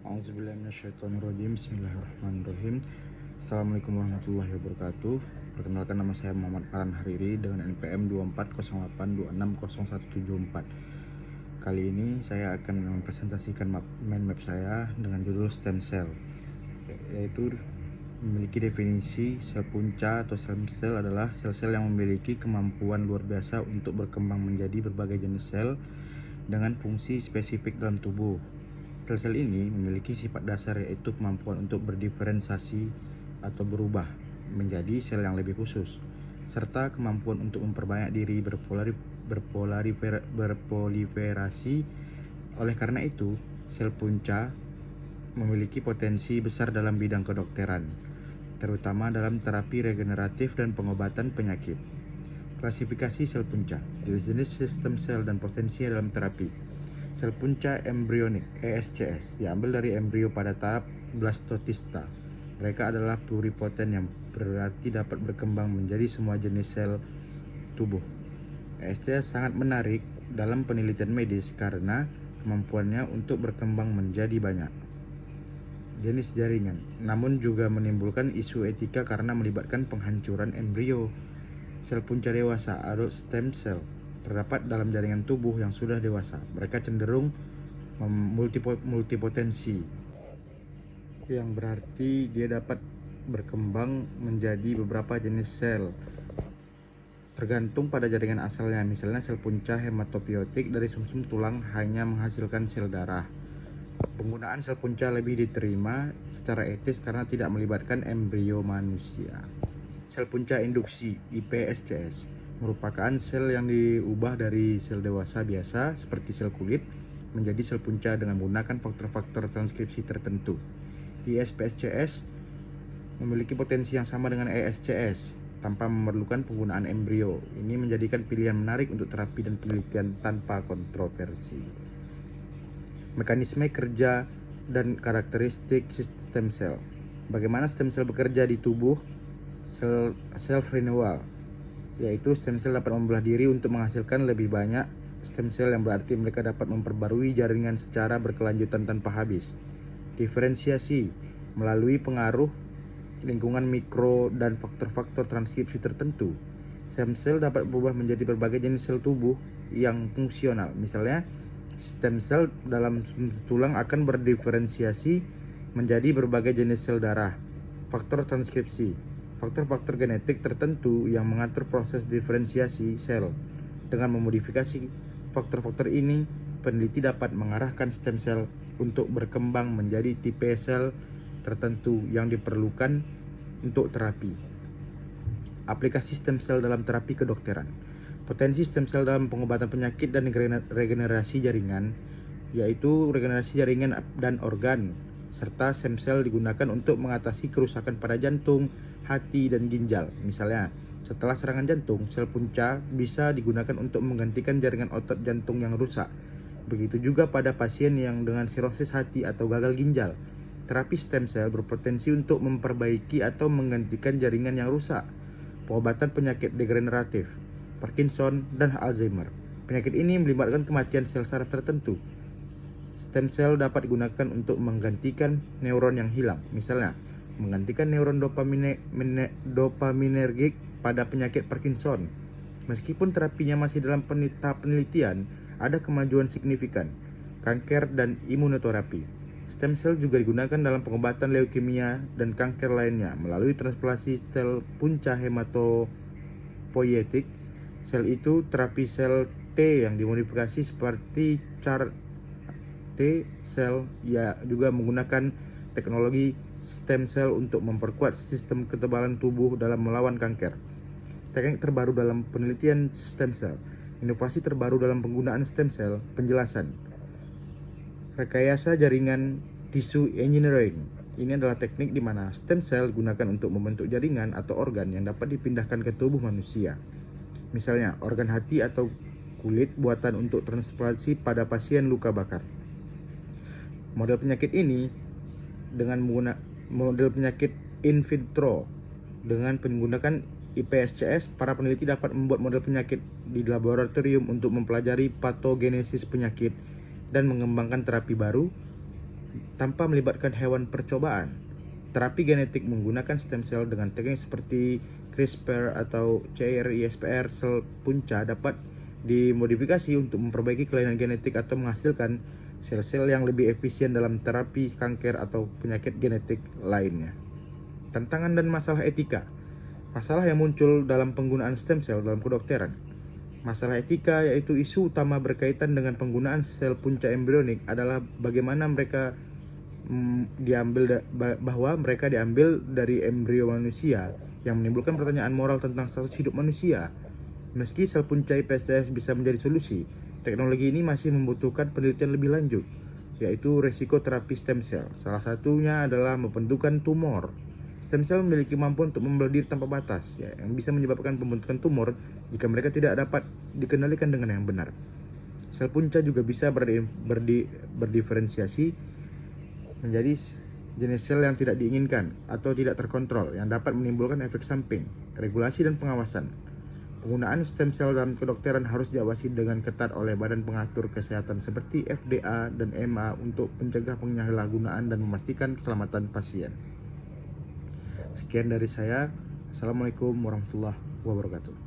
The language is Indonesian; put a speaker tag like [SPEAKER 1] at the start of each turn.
[SPEAKER 1] A'udzubillahiminasyaitonirrajim. Bismillahirrahmanirrahim. Assalamualaikum warahmatullahi wabarakatuh. Perkenalkan, nama saya Muhammad Farhan Hariri dengan NPM 2408260174. Kali ini saya akan mempresentasikan mind map saya dengan judul stem cell, yaitu memiliki definisi sel punca atau stem cell adalah sel-sel yang memiliki kemampuan luar biasa untuk berkembang menjadi berbagai jenis sel dengan fungsi spesifik dalam tubuh. Sel-sel ini memiliki sifat dasar, yaitu kemampuan untuk berdiferensiasi atau berubah menjadi sel yang lebih khusus, serta kemampuan untuk memperbanyak diri, berproliferasi. Oleh karena itu, sel punca memiliki potensi besar dalam bidang kedokteran, terutama dalam terapi regeneratif dan pengobatan penyakit. Klasifikasi sel punca, jenis sistem sel dan potensinya dalam terapi. Sel punca embrionik (ESCS) diambil dari embrio pada tahap blastocista. Mereka adalah pluripoten yang berarti dapat berkembang menjadi semua jenis sel tubuh. ESCS sangat menarik dalam penelitian medis karena kemampuannya untuk berkembang menjadi banyak jenis jaringan, namun juga menimbulkan isu etika karena melibatkan penghancuran embrio. Sel punca dewasa (adult stem cell) terdapat dalam jaringan tubuh yang sudah dewasa. Mereka cenderung multipotensi, yang berarti dia dapat berkembang menjadi beberapa jenis sel tergantung pada jaringan asalnya. Misalnya sel punca hematopoietik dari sumsum tulang hanya menghasilkan sel darah. Penggunaan sel punca lebih diterima secara etis karena tidak melibatkan embrio manusia. Sel punca induksi (iPSCS) merupakan sel yang diubah dari sel dewasa biasa seperti sel kulit menjadi sel punca dengan menggunakan faktor-faktor transkripsi tertentu. iPSCS memiliki potensi yang sama dengan ESCS tanpa memerlukan penggunaan embrio. Ini menjadikan pilihan menarik untuk terapi dan penelitian tanpa kontroversi. Mekanisme kerja dan karakteristik stem cell. Bagaimana stem cell bekerja di tubuh? Self-renewal, yaitu stem cell dapat membelah diri untuk menghasilkan lebih banyak stem cell, yang berarti mereka dapat memperbarui jaringan secara berkelanjutan tanpa habis. Diferensiasi melalui pengaruh lingkungan mikro dan faktor-faktor transkripsi tertentu. Stem cell dapat berubah menjadi berbagai jenis sel tubuh yang fungsional. Misalnya, stem cell dalam tulang akan berdiferensiasi menjadi berbagai jenis sel darah. Faktor transkripsi, faktor-faktor genetik tertentu yang mengatur proses diferensiasi sel. Dengan memodifikasi faktor-faktor ini, peneliti dapat mengarahkan stem cell untuk berkembang menjadi tipe sel tertentu yang diperlukan untuk terapi. Aplikasi stem cell dalam terapi kedokteran. Potensi stem cell dalam pengobatan penyakit dan regenerasi jaringan, yaitu regenerasi jaringan dan organ, serta stem cell digunakan untuk mengatasi kerusakan pada jantung, hati, dan ginjal. Misalnya, setelah serangan jantung, sel punca bisa digunakan untuk menggantikan jaringan otot jantung yang rusak. Begitu juga pada pasien yang dengan sirosis hati atau gagal ginjal. Terapi stem cell berpotensi untuk memperbaiki atau menggantikan jaringan yang rusak. Pengobatan penyakit degeneratif, Parkinson, dan Alzheimer. Penyakit ini melibatkan kematian sel saraf tertentu. Stem cell dapat digunakan untuk menggantikan neuron yang hilang. Misalnya, menggantikan neuron dopaminergik pada penyakit Parkinson. Meskipun terapinya masih dalam tahap penelitian, ada kemajuan signifikan. Kanker dan imunoterapi. Stem cell juga digunakan dalam pengobatan leukemia dan kanker lainnya melalui transplantasi sel punca hematopoietik. Sel itu terapi sel T yang dimodifikasi seperti CAR T cell, ya juga menggunakan teknologi stem cell untuk memperkuat sistem kekebalan tubuh dalam melawan kanker. Teknik terbaru dalam penelitian stem cell. Inovasi terbaru dalam penggunaan stem cell. Penjelasan. Rekayasa jaringan tissue engineering. Ini adalah teknik di mana stem cell digunakan untuk membentuk jaringan atau organ yang dapat dipindahkan ke tubuh manusia. Misalnya, organ hati atau kulit buatan untuk transplantasi pada pasien luka bakar. Model penyakit ini dengan menggunakan model penyakit in vitro. Dengan menggunakan iPSCS, para peneliti dapat membuat model penyakit di laboratorium untuk mempelajari patogenesis penyakit dan mengembangkan terapi baru tanpa melibatkan hewan percobaan. Terapi genetik menggunakan stem cell dengan teknik seperti CRISPR atau CRISPR sel punca dapat dimodifikasi untuk memperbaiki kelainan genetik atau menghasilkan sel-sel yang lebih efisien dalam terapi kanker atau penyakit genetik lainnya. Tantangan dan masalah etika. Masalah yang muncul dalam penggunaan stem cell dalam kedokteran. Masalah etika yaitu isu utama berkaitan dengan penggunaan sel punca embrionik adalah bagaimana mereka bahwa mereka diambil dari embrio manusia, yang menimbulkan pertanyaan moral tentang status hidup manusia. Meski sel punca iPSC bisa menjadi solusi, teknologi ini masih membutuhkan penelitian lebih lanjut, yaitu resiko terapi stem cell. Salah satunya adalah membentukkan tumor. Stem cell memiliki kemampuan untuk membelah diri tanpa batas, yang bisa menyebabkan pembentukan tumor jika mereka tidak dapat dikendalikan dengan yang benar. Sel punca juga bisa berdiferensiasi menjadi jenis sel yang tidak diinginkan atau tidak terkontrol yang dapat menimbulkan efek samping. Regulasi dan pengawasan. Penggunaan stem cell dalam kedokteran harus diawasi dengan ketat oleh badan pengatur kesehatan seperti FDA dan EMA untuk mencegah penyalahgunaan dan memastikan keselamatan pasien. Sekian dari saya. Assalamualaikum warahmatullahi wabarakatuh.